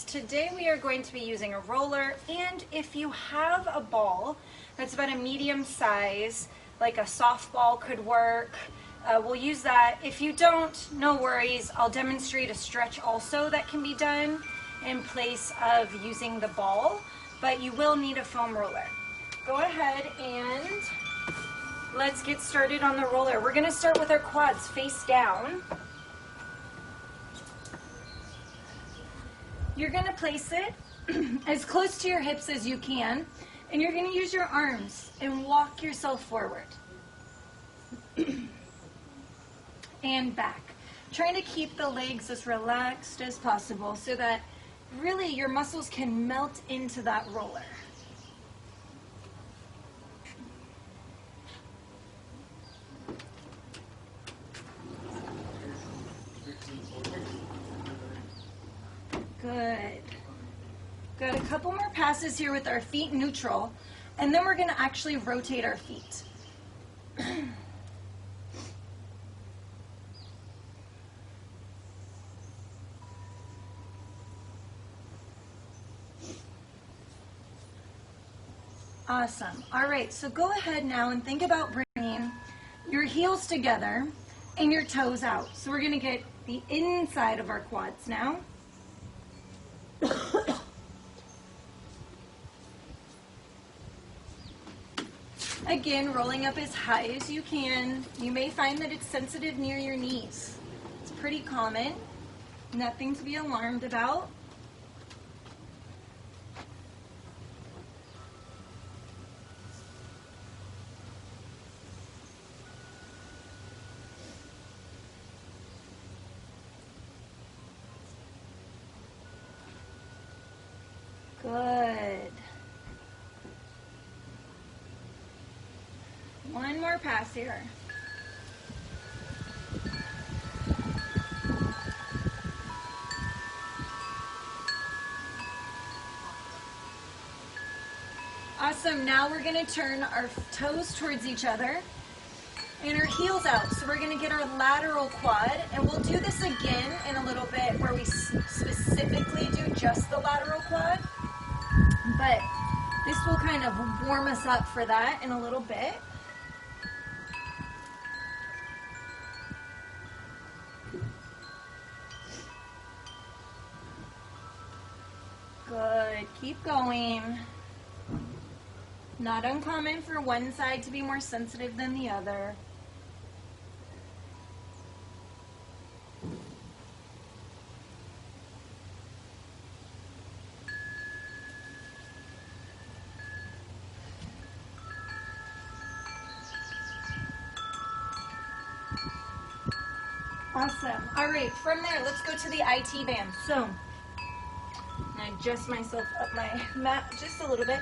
Today we are going to be using a roller, and if you have a ball that's about a medium size, like a softball could work, we'll use that. If you don't, no worries. I'll demonstrate a stretch also that can be done in place of using the ball, but you will need a foam roller. Go ahead and let's get started on the roller. We're going to start with our quads face down. You're going to place it as close to your hips as you can, and you're going to use your arms and walk yourself forward and back. Trying to keep the legs as relaxed as possible so that really your muscles can melt into that roller. Good. Got a couple more passes here with our feet neutral, and then we're going to actually rotate our feet. Awesome. All right, so go ahead now and think about bringing your heels together and your toes out. So we're going to get the inside of our quads now. Again, rolling up as high as you can. You may find that it's sensitive near your knees. It's pretty common. Nothing to be alarmed about. Good. One more pass here. Awesome. Now we're going to turn our toes towards each other and our heels out. So we're going to get our lateral quad, and we'll do this again in a little bit where we specifically do just the lateral quad. But this will kind of warm us up for that in a little bit. Good. Keep going. Not uncommon for one side to be more sensitive than the other. Awesome. All right, from there, let's go to the IT band. So, I adjust myself up my mat just a little bit.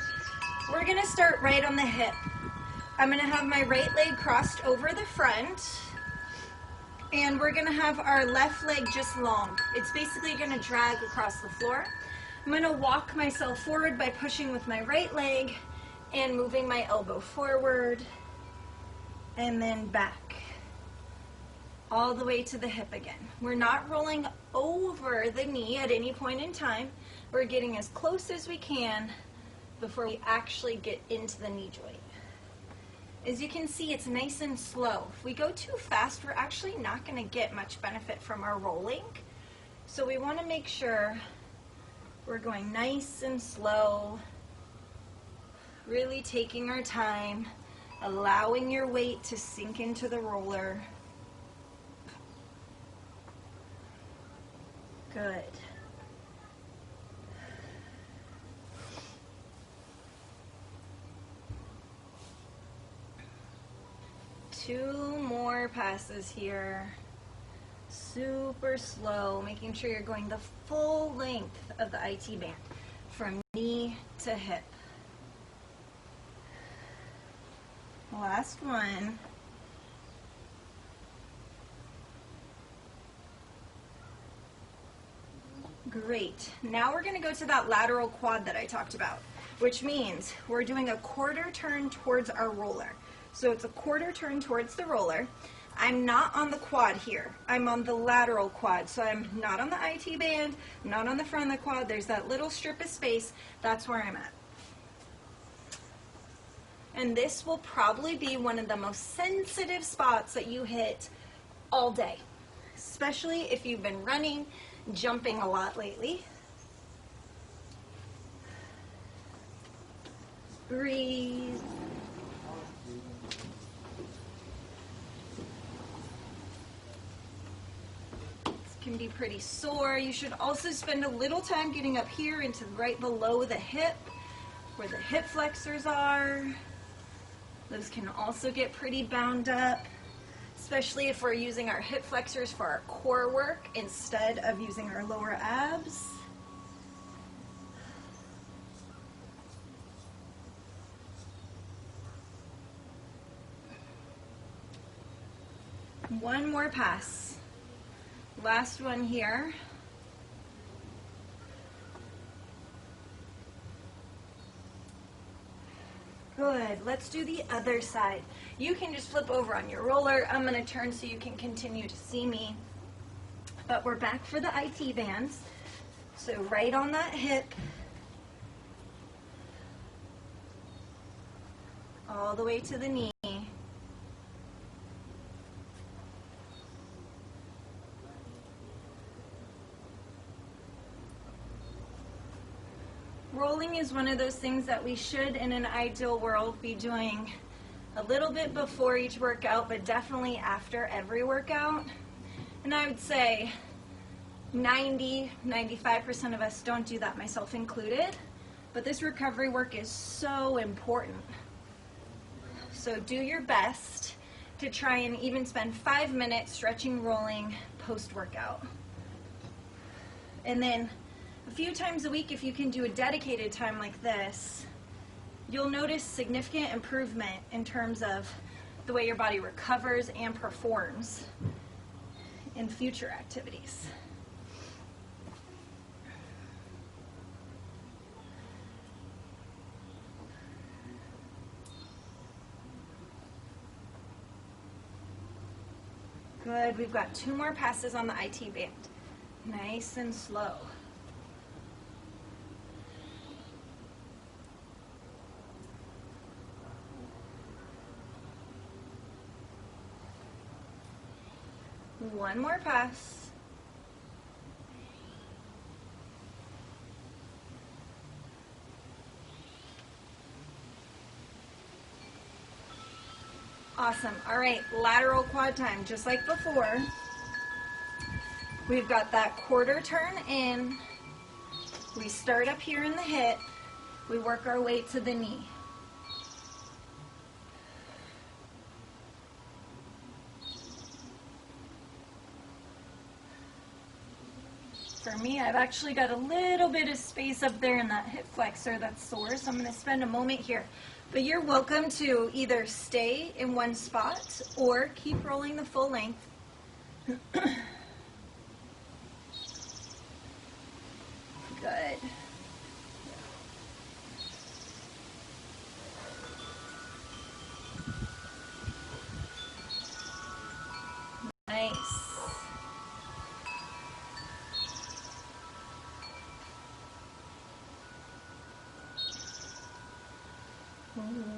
We're going to start right on the hip. I'm going to have my right leg crossed over the front, and we're going to have our left leg just long. It's basically going to drag across the floor. I'm going to walk myself forward by pushing with my right leg and moving my elbow forward and then back. All the way to the hip again. We're not rolling over the knee at any point in time. We're getting as close as we can before we actually get into the knee joint. As you can see, it's nice and slow. If we go too fast, we're actually not going to get much benefit from our rolling. So we want to make sure we're going nice and slow, really taking our time, allowing your weight to sink into the roller. Good. Two more passes here. Super slow, making sure you're going the full length of the IT band from knee to hip. Last one. Great. Now we're going to go to that lateral quad that I talked about, which means we're doing a quarter turn towards our roller. So it's a quarter turn towards the roller. I'm not on the quad here. I'm on the lateral quad. So I'm not on the IT band, I'm not on the front of the quad. There's that little strip of space. That's where I'm at. And this will probably be one of the most sensitive spots that you hit all day, especially if you've been running, jumping a lot lately. Breathe. Can be pretty sore. You should also spend a little time getting up here into right below the hip, where the hip flexors are. Those can also get pretty bound up, especially if we're using our hip flexors for our core work instead of using our lower abs. One more pass. Last one here. Good. Let's do the other side. You can just flip over on your roller. I'm going to turn so you can continue to see me. But we're back for the IT bands. So right on that hip. All the way to the knee. Rolling is one of those things that we should, in an ideal world, be doing a little bit before each workout, but definitely after every workout. And I would say 90–95% of us don't do that, myself included. But this recovery work is so important. So do your best to try and even spend 5 minutes stretching, rolling post-workout. And then a few times a week, if you can do a dedicated time like this, you'll notice significant improvement in terms of the way your body recovers and performs in future activities. Good. We've got 2 more passes on the IT band. Nice and slow. One more pass. Awesome. All right, lateral quad time, just like before. We've got that quarter turn in. We start up here in the hip. We work our way to the knee. For me, I've actually got a little bit of space up there in that hip flexor that's sore, so I'm going to spend a moment here. But you're welcome to either stay in one spot or keep rolling the full length. Good. Nice.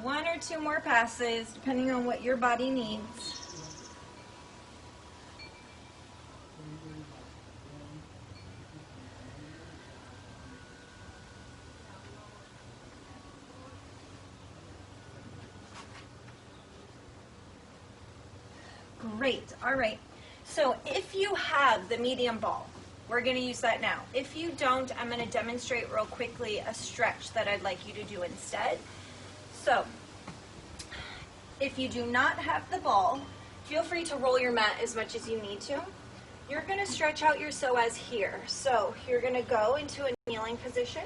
One or 2 more passes, depending on what your body needs. Great. All right. So if you have the medium ball, we're going to use that now. If you don't, I'm going to demonstrate real quickly a stretch that I'd like you to do instead. So, if you do not have the ball, feel free to roll your mat as much as you need to. You're going to stretch out your psoas here. So, you're going to go into a kneeling position.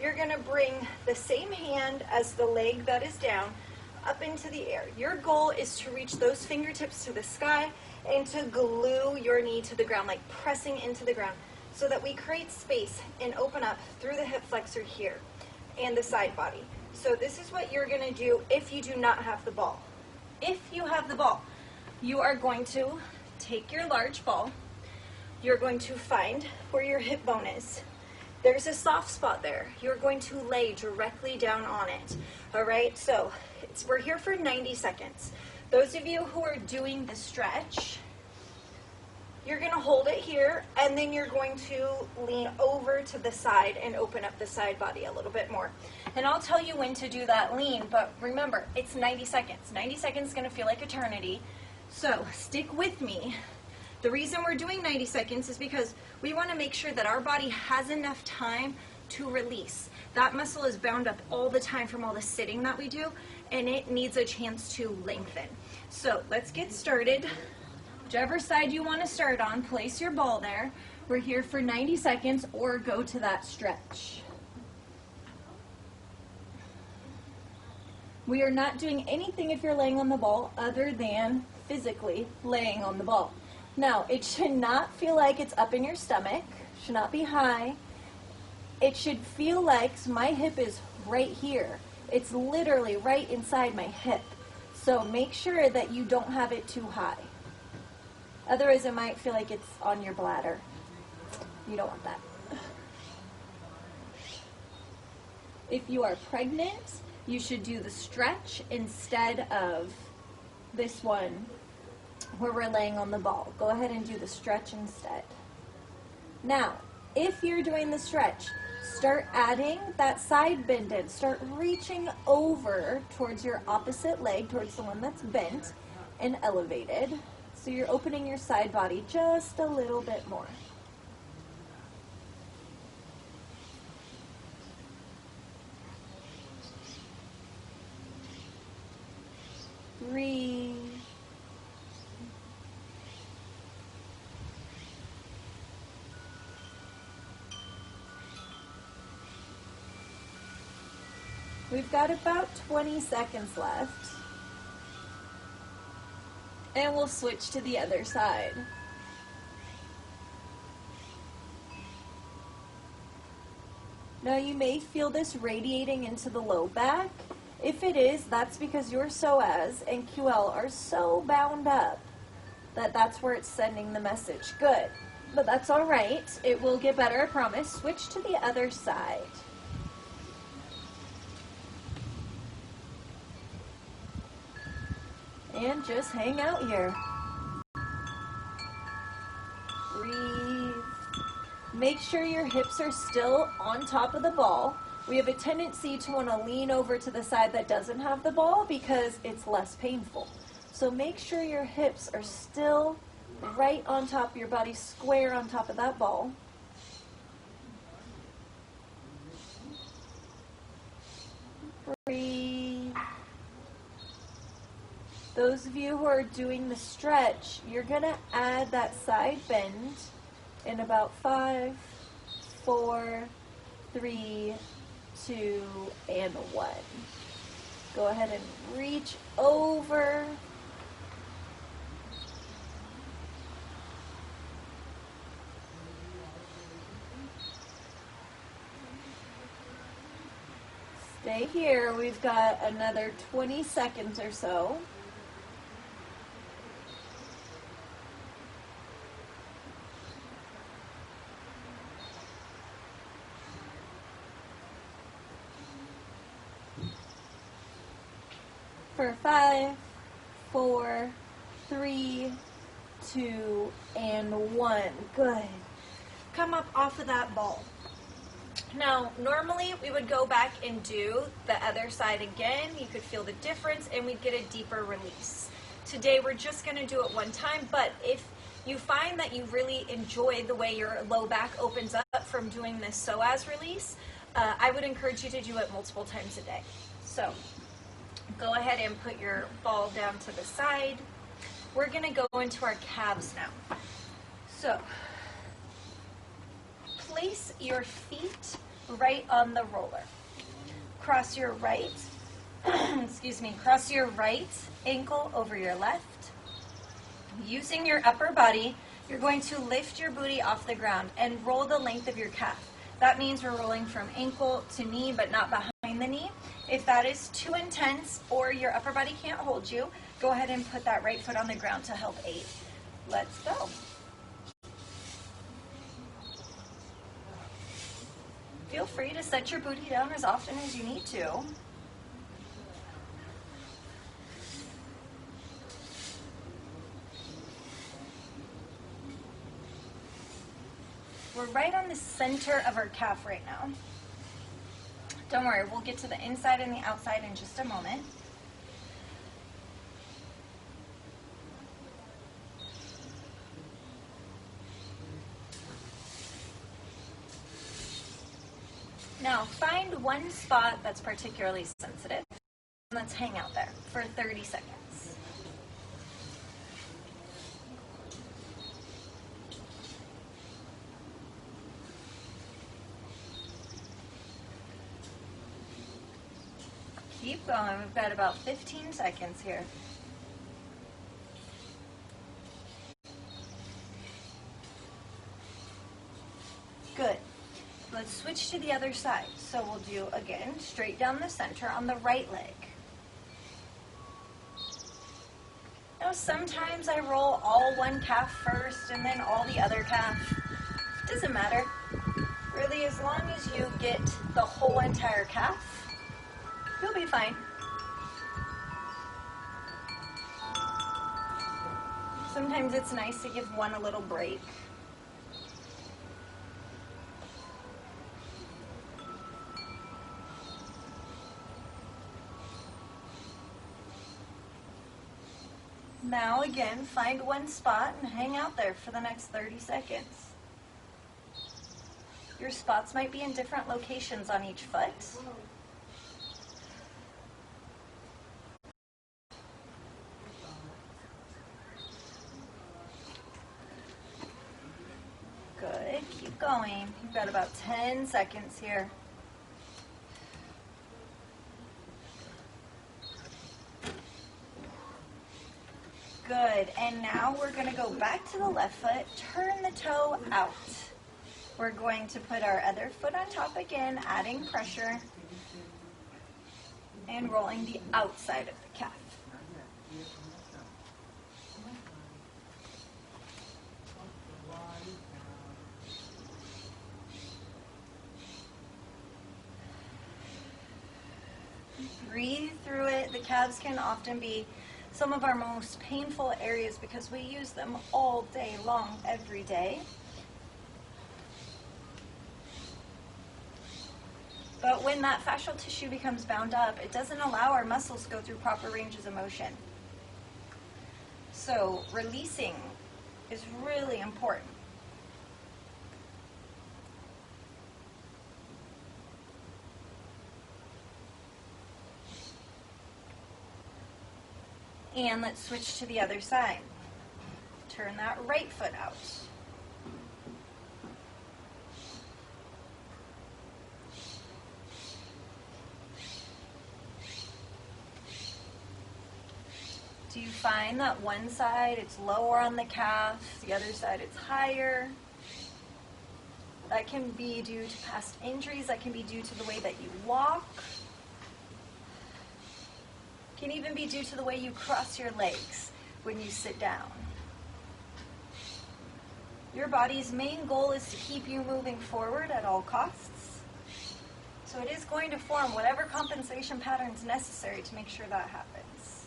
You're going to bring the same hand as the leg that is down up into the air. Your goal is to reach those fingertips to the sky and to glue your knee to the ground, like pressing into the ground, so that we create space and open up through the hip flexor here and the side body. So this is what you're going to do if you do not have the ball. If you have the ball, you are going to take your large ball. You're going to find where your hip bone is. There's a soft spot there. You're going to lay directly down on it. All right, so we're here for 90 seconds. Those of you who are doing the stretch, you're going to hold it here, and then you're going to lean over to the side and open up the side body a little bit more. And I'll tell you when to do that lean, but remember, it's 90 seconds. 90 seconds is going to feel like eternity, so stick with me. The reason we're doing 90 seconds is because we want to make sure that our body has enough time to release. That muscle is bound up all the time from all the sitting that we do, and it needs a chance to lengthen. So let's get started. Whichever side you want to start on, place your ball there. We're here for 90 seconds, or go to that stretch. We are not doing anything if you're laying on the ball other than physically laying on the ball. Now, it should not feel like it's up in your stomach, should not be high. It should feel like my hip is right here. It's literally right inside my hip. So make sure that you don't have it too high. Otherwise, it might feel like it's on your bladder. You don't want that. If you are pregnant, you should do the stretch instead of this one where we're laying on the ball. Go ahead and do the stretch instead. Now, if you're doing the stretch, start adding that side bend in. Start reaching over towards your opposite leg, towards the one that's bent and elevated. So you're opening your side body just a little bit more. Breathe. We've got about 20 seconds left. And we'll switch to the other side. Now you may feel this radiating into the low back. If it is, that's because your psoas and QL are so bound up that that's where it's sending the message. Good. But that's all right. It will get better, I promise. Switch to the other side. And just hang out here. Breathe. Make sure your hips are still on top of the ball. We have a tendency to want to lean over to the side that doesn't have the ball because it's less painful. So make sure your hips are still right on top of your body, square on top of that ball. Breathe. Those of you who are doing the stretch, you're going to add that side bend in about 5, 4, 3, 2, and 1. Go ahead and reach over. Stay here. We've got another 20 seconds or so. For 5, 4, 3, 2, and 1. Good. Come up off of that ball. Now, normally we would go back and do the other side again. You could feel the difference, and we'd get a deeper release. Today, we're just going to do it one time, but if you find that you really enjoy the way your low back opens up from doing this psoas release, I would encourage you to do it multiple times a day. So, go ahead and put your ball down to the side. We're going to go into our calves now. So, place your feet right on the roller. Cross your right, cross your right ankle over your left. Using your upper body, you're going to lift your booty off the ground and roll the length of your calf. That means we're rolling from ankle to knee, but not behind the knee. If that is too intense or your upper body can't hold you, go ahead and put that right foot on the ground to help aid. Let's go. Feel free to set your booty down as often as you need to. We're right on the center of our calf right now. Don't worry, we'll get to the inside and the outside in just a moment. Now, find one spot that's particularly sensitive, and let's hang out there for 30 seconds. Keep going. We've got about 15 seconds here. Good. Let's switch to the other side. So we'll do, again, straight down the center on the right leg. Now, sometimes I roll all one calf first and then all the other calf. Doesn't matter. Really, as long as you get the whole entire calf, you'll be fine. Sometimes it's nice to give one a little break. Now again, find one spot and hang out there for the next 30 seconds. Your spots might be in different locations on each foot. Good, keep going. You've got about 10 seconds here. Good, and now we're going to go back to the left foot, turn the toe out. We're going to put our other foot on top again, adding pressure, and rolling the outside of the calf. Breathe through it. The calves can often be some of our most painful areas because we use them all day long, every day. But when that fascial tissue becomes bound up, it doesn't allow our muscles to go through proper ranges of motion. So releasing is really important. And let's switch to the other side. Turn that right foot out. Do you find that one side it's lower on the calf, the other side it's higher? That can be due to past injuries, that can be due to the way that you walk. Can even be due to the way you cross your legs when you sit down. Your body's main goal is to keep you moving forward at all costs. So it is going to form whatever compensation pattern is necessary to make sure that happens.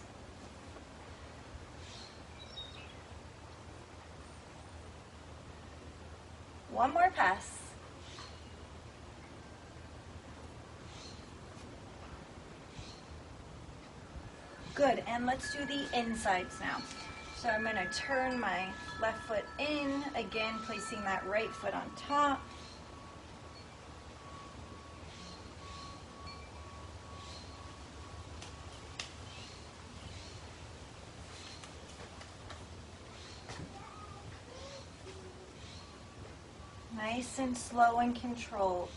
One more pass. Good, and let's do the insides now. So I'm going to turn my left foot in, again placing that right foot on top. Nice and slow and controlled.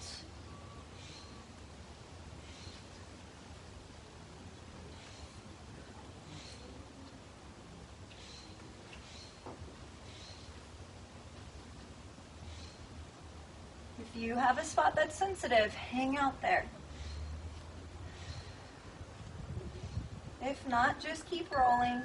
If you have a spot that's sensitive, hang out there. If not, just keep rolling.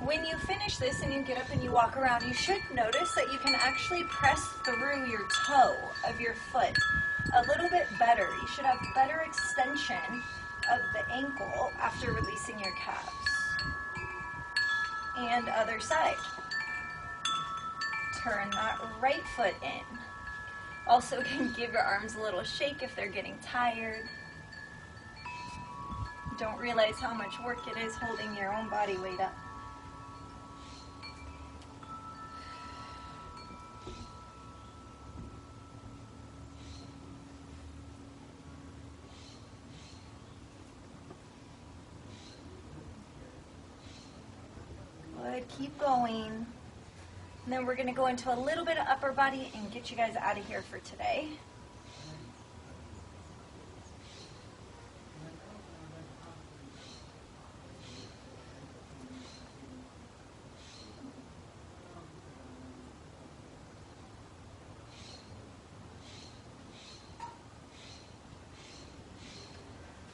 When you finish this and you get up and you walk around, you should notice that you can actually press through your toe of your foot a little bit better. You should have better extension of the ankle after releasing your calves. And other side. Turn that right foot in. Also can give your arms a little shake if they're getting tired. Don't realize how much work it is holding your own body weight up. Good, keep going. And then we're going to go into a little bit of upper body and get you guys out of here for today.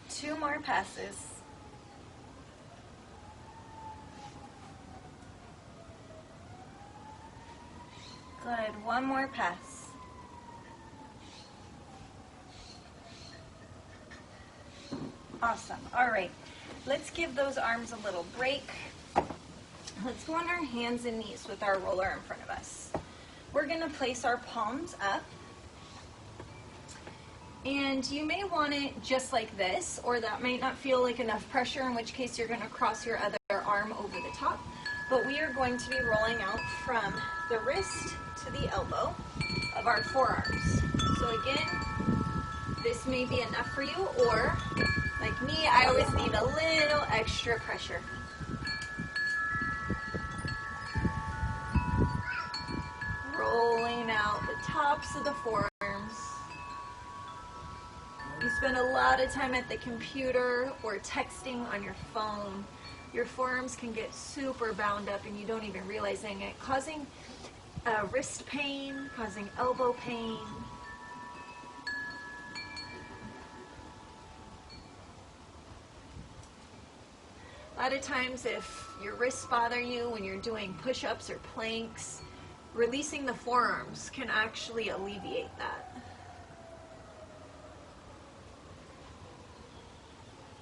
Two more passes. Good, one more pass. Awesome, all right. Let's give those arms a little break. Let's go on our hands and knees with our roller in front of us. We're gonna place our palms up. And you may want it just like this, or that might not feel like enough pressure, in which case you're gonna cross your other arm over the top. But we are going to be rolling out from the wrist to the elbow of our forearms. So again, this may be enough for you, or like me, I always need a little extra pressure. Rolling out the tops of the forearms. You spend a lot of time at the computer or texting on your phone. Your forearms can get super bound up and you don't even realizing it, causing wrist pain, causing elbow pain. A lot of times if your wrists bother you when you're doing push-ups or planks, releasing the forearms can actually alleviate that.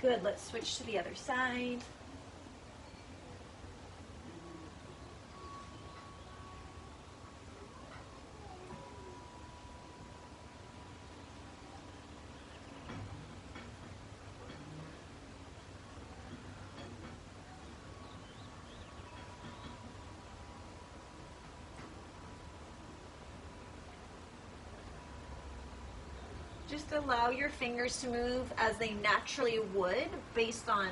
Good, let's switch to the other side. Just allow your fingers to move as they naturally would based on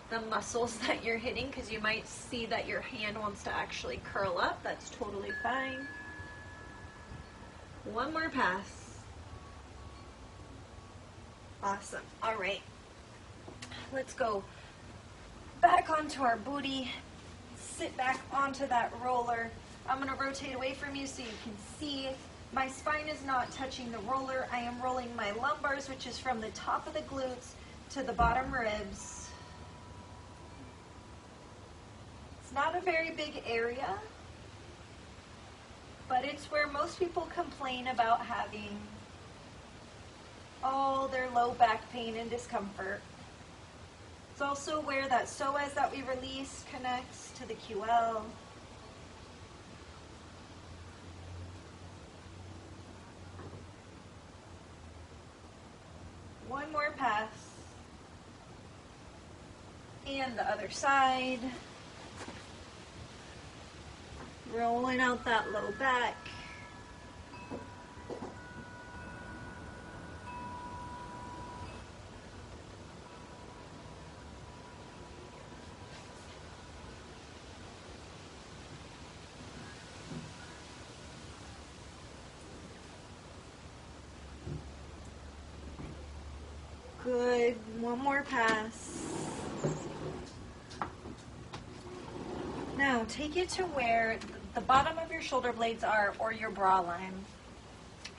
the muscles that you're hitting, because you might see that your hand wants to actually curl up. That's totally fine. One more pass. Awesome. All right. Let's go back onto our booty. Sit back onto that roller. I'm going to rotate away from you so you can see. My spine is not touching the roller. I am rolling my lumbars, which is from the top of the glutes to the bottom ribs. It's not a very big area, but it's where most people complain about having all their low back pain and discomfort. It's also where that psoas that we release connects to the QL. One more pass. And the other side. Rolling out that low back. Good. One more pass. Now take it to where the bottom of your shoulder blades are, or your bra line.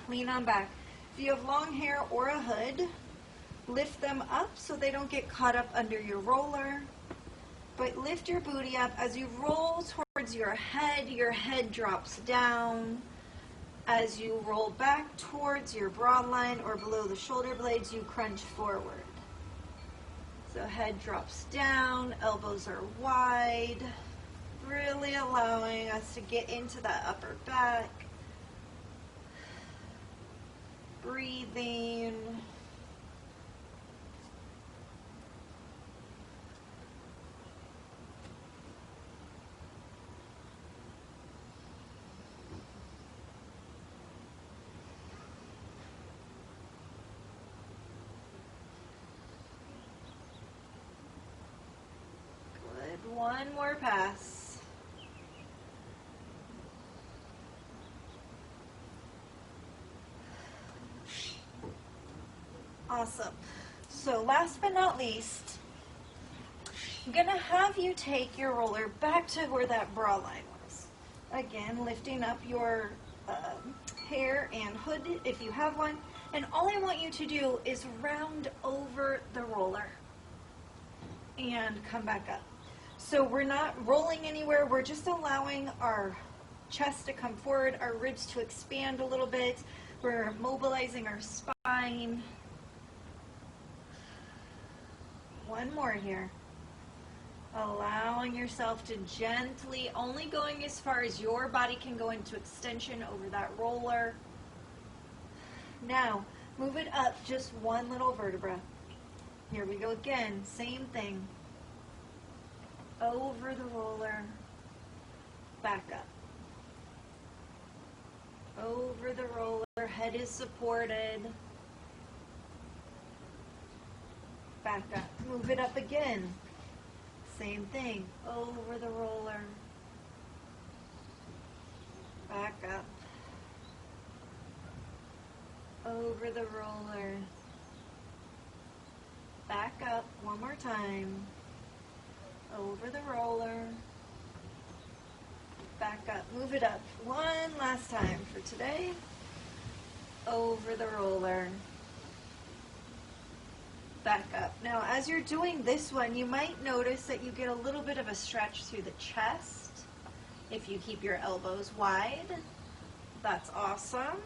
Lean on back. If you have long hair or a hood, Lift them up so they don't get caught up under your roller. But lift your booty up. As you roll towards your head drops down. As you roll back towards your broad line or below the shoulder blades, you crunch forward. So head drops down, elbows are wide, really allowing us to get into that upper back. Breathing. One more pass. Awesome. So last but not least, I'm going to have you take your roller back to where that bra line was. Again, lifting up your hair and hood if you have one. And all I want you to do is round over the roller and come back up. So we're not rolling anywhere, we're just allowing our chest to come forward, our ribs to expand a little bit. We're mobilizing our spine. One more here. Allowing yourself to gently, only going as far as your body can go into extension over that roller. Now, move it up just one little vertebra. Here we go again, same thing. Over the roller, back up. Over the roller, head is supported. Back up. Move it up again. Same thing. Over the roller. Back up. Over the roller. Back up. One more time. Over the roller. Back up. Move it up. One last time for today. Over the roller. Back up. Now, as you're doing this one, you might notice that you get a little bit of a stretch through the chest. If you keep your elbows wide, that's awesome.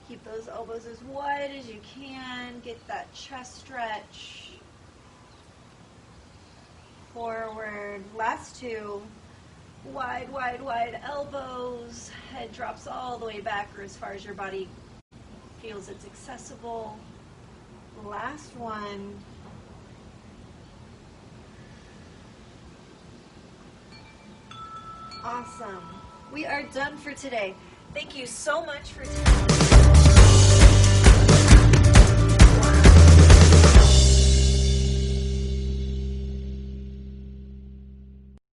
Keep those elbows as wide as you can. Get that chest stretch. Forward. Last two. Wide, wide, wide elbows. Head drops all the way back or as far as your body feels it's accessible. Last one. Awesome. We are done for today. Thank you so much for